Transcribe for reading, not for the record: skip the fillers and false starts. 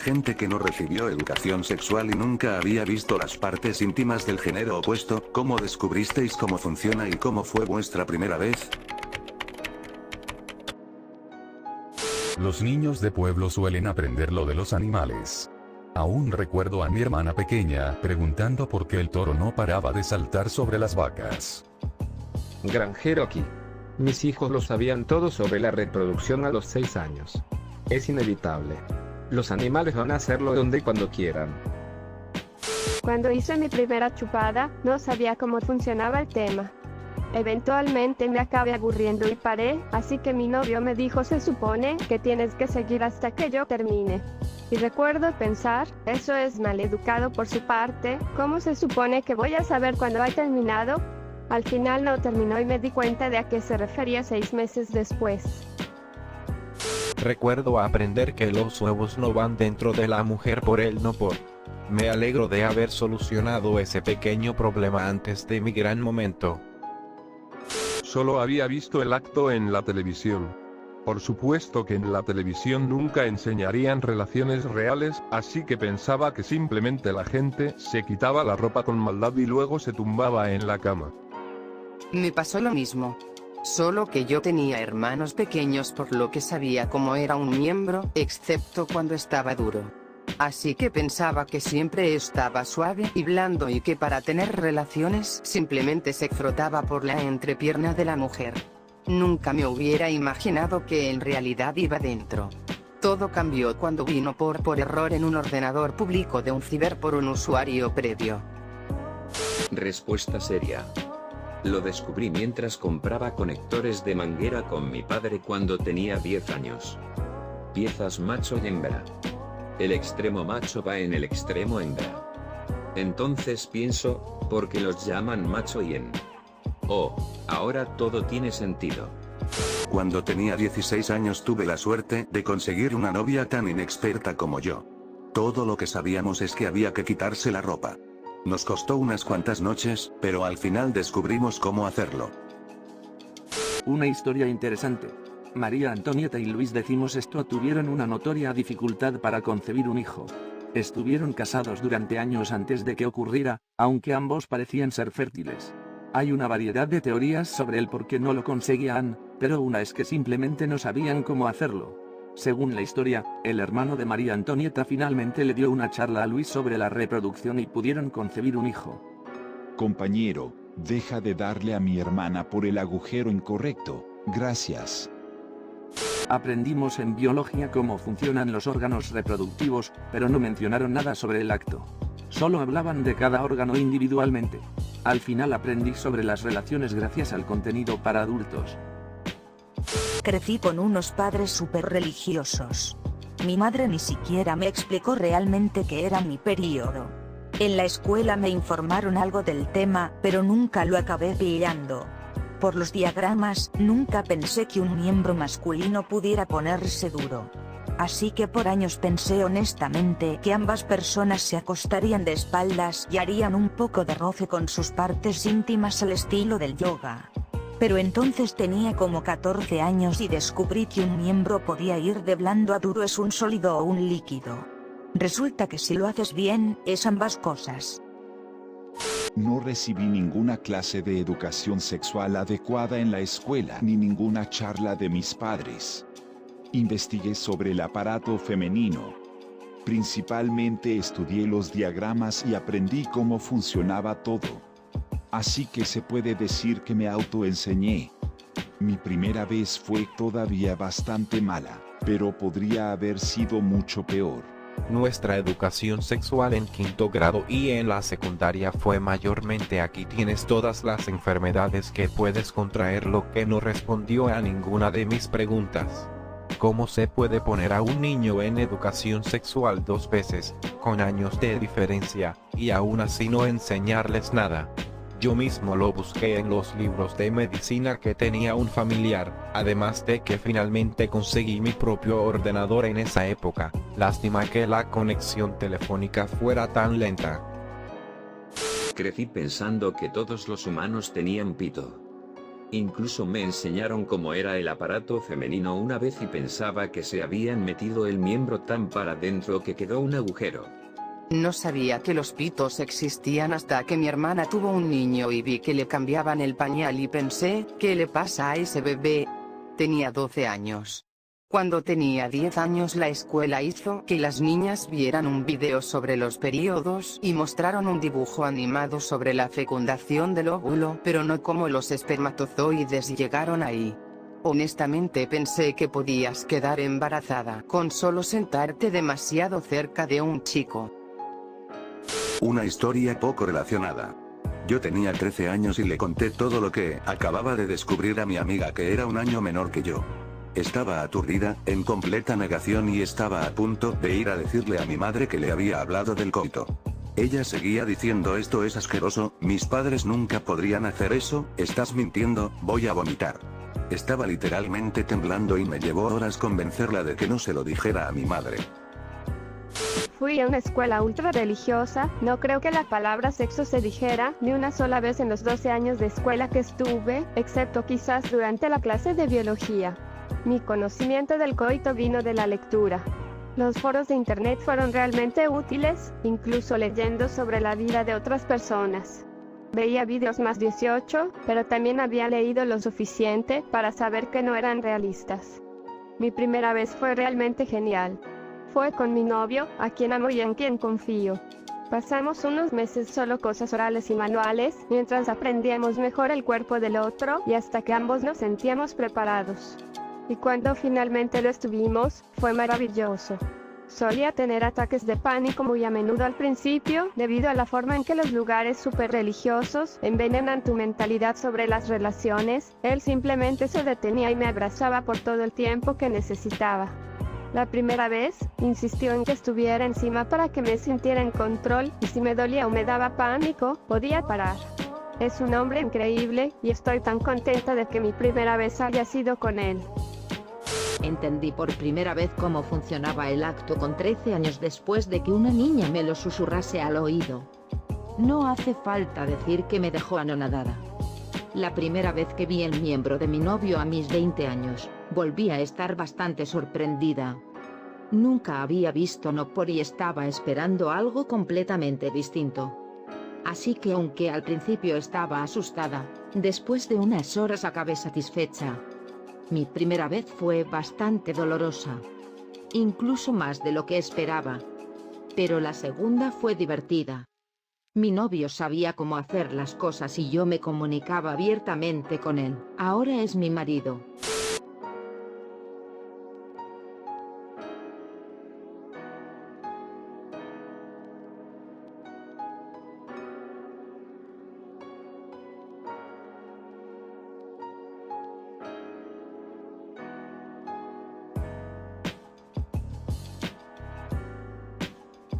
gente que no recibió educación sexual y nunca había visto las partes íntimas del género opuesto. ¿Cómo descubristeis cómo funciona y cómo fue vuestra primera vez? Los niños de pueblo suelen aprender lo de los animales. Aún recuerdo a mi hermana pequeña preguntando por qué el toro no paraba de saltar sobre las vacas. Granjero aquí. Mis hijos lo sabían todo sobre la reproducción a los 6 años. Es inevitable. Los animales van a hacerlo donde y cuando quieran. Cuando hice mi primera chupada, no sabía cómo funcionaba el tema. Eventualmente me acabé aburriendo y paré, así que mi novio me dijo: se supone que tienes que seguir hasta que yo termine. Y recuerdo pensar, eso es maleducado por su parte, ¿cómo se supone que voy a saber cuándo ha terminado? Al final no terminó y me di cuenta de a qué se refería 6 meses después. Recuerdo aprender que los huevos no van dentro de la mujer por él, no por. Me alegro de haber solucionado ese pequeño problema antes de mi gran momento. Solo había visto el acto en la televisión. Por supuesto que en la televisión nunca enseñarían relaciones reales, así que pensaba que simplemente la gente se quitaba la ropa con maldad y luego se tumbaba en la cama. Me pasó lo mismo. Solo que yo tenía hermanos pequeños, por lo que sabía cómo era un miembro, excepto cuando estaba duro. Así que pensaba que siempre estaba suave y blando y que para tener relaciones simplemente se frotaba por la entrepierna de la mujer. Nunca me hubiera imaginado que en realidad iba dentro. Todo cambió cuando vino por error en un ordenador público de un ciber por un usuario previo. Respuesta seria. Lo descubrí mientras compraba conectores de manguera con mi padre cuando tenía 10 años. Piezas macho y hembra. El extremo macho va en el extremo hembra. Entonces pienso, ¿por qué los llaman macho y hembra? Oh, ahora todo tiene sentido. Cuando tenía 16 años tuve la suerte de conseguir una novia tan inexperta como yo. Todo lo que sabíamos es que había que quitarse la ropa. Nos costó unas cuantas noches, pero al final descubrimos cómo hacerlo. Una historia interesante. María Antonieta y Luis XVI tuvieron una notoria dificultad para concebir un hijo. Estuvieron casados durante años antes de que ocurriera, aunque ambos parecían ser fértiles. Hay una variedad de teorías sobre el por qué no lo conseguían, pero una es que simplemente no sabían cómo hacerlo. Según la historia, el hermano de María Antonieta finalmente le dio una charla a Luis sobre la reproducción y pudieron concebir un hijo. Compañero, deja de darle a mi hermana por el agujero incorrecto, gracias. Aprendimos en biología cómo funcionan los órganos reproductivos, pero no mencionaron nada sobre el acto. Solo hablaban de cada órgano individualmente. Al final aprendí sobre las relaciones gracias al contenido para adultos. Crecí con unos padres súper religiosos. Mi madre ni siquiera me explicó realmente qué era mi periodo. En la escuela me informaron algo del tema, pero nunca lo acabé pillando. Por los diagramas, nunca pensé que un miembro masculino pudiera ponerse duro. Así que por años pensé honestamente que ambas personas se acostarían de espaldas y harían un poco de roce con sus partes íntimas al estilo del yoga. Pero entonces tenía como 14 años y descubrí que un miembro podía ir de blando a duro, es un sólido o un líquido. Resulta que si lo haces bien, es ambas cosas. No recibí ninguna clase de educación sexual adecuada en la escuela ni ninguna charla de mis padres. Investigué sobre el aparato femenino. Principalmente estudié los diagramas y aprendí cómo funcionaba todo. Así que se puede decir que me autoenseñé. Mi primera vez fue todavía bastante mala, pero podría haber sido mucho peor. Nuestra educación sexual en 5º grado y en la secundaria fue mayormente aquí tienes todas las enfermedades que puedes contraer, lo que no respondió a ninguna de mis preguntas. ¿Cómo se puede poner a un niño en educación sexual 2 veces, con años de diferencia, y aún así no enseñarles nada? Yo mismo lo busqué en los libros de medicina que tenía un familiar, además de que finalmente conseguí mi propio ordenador en esa época. Lástima que la conexión telefónica fuera tan lenta. Crecí pensando que todos los humanos tenían pito. Incluso me enseñaron cómo era el aparato femenino una vez y pensaba que se habían metido el miembro tan para dentro que quedó un agujero. No sabía que los pitos existían hasta que mi hermana tuvo un niño y vi que le cambiaban el pañal y pensé, ¿qué le pasa a ese bebé? Tenía 12 años. Cuando tenía 10 años la escuela hizo que las niñas vieran un video sobre los periodos y mostraron un dibujo animado sobre la fecundación del óvulo, pero no cómo los espermatozoides llegaron ahí. Honestamente pensé que podías quedar embarazada con solo sentarte demasiado cerca de un chico. Una historia poco relacionada. Yo tenía 13 años y le conté todo lo que acababa de descubrir a mi amiga, que era un año menor que yo. Estaba aturdida, en completa negación, y estaba a punto de ir a decirle a mi madre que le había hablado del coito. Ella seguía diciendo: esto es asqueroso, mis padres nunca podrían hacer eso, estás mintiendo, voy a vomitar. Estaba literalmente temblando y me llevó horas convencerla de que no se lo dijera a mi madre. Fui a una escuela ultra religiosa, no creo que la palabra sexo se dijera ni una sola vez en los 12 años de escuela que estuve, excepto quizás durante la clase de biología. Mi conocimiento del coito vino de la lectura. Los foros de internet fueron realmente útiles, incluso leyendo sobre la vida de otras personas. Veía vídeos más 18, pero también había leído lo suficiente para saber que no eran realistas. Mi primera vez fue realmente genial. Fue con mi novio, a quien amo y en quien confío. Pasamos unos meses solo cosas orales y manuales, mientras aprendíamos mejor el cuerpo del otro y hasta que ambos nos sentíamos preparados. Y cuando finalmente lo estuvimos, fue maravilloso. Solía tener ataques de pánico muy a menudo al principio, debido a la forma en que los lugares súper religiosos envenenan tu mentalidad sobre las relaciones. Él simplemente se detenía y me abrazaba por todo el tiempo que necesitaba. La primera vez, insistió en que estuviera encima para que me sintiera en control, y si me dolía o me daba pánico, podía parar. Es un hombre increíble, y estoy tan contenta de que mi primera vez haya sido con él. Entendí por primera vez cómo funcionaba el acto con 13 años después de que una niña me lo susurrase al oído. No hace falta decir que me dejó anonadada. La primera vez que vi el miembro de mi novio a mis 20 años, volví a estar bastante sorprendida. Nunca había visto Nopor y estaba esperando algo completamente distinto. Así que aunque al principio estaba asustada, después de unas horas acabé satisfecha. Mi primera vez fue bastante dolorosa. Incluso más de lo que esperaba. Pero la segunda fue divertida. Mi novio sabía cómo hacer las cosas y yo me comunicaba abiertamente con él. Ahora es mi marido.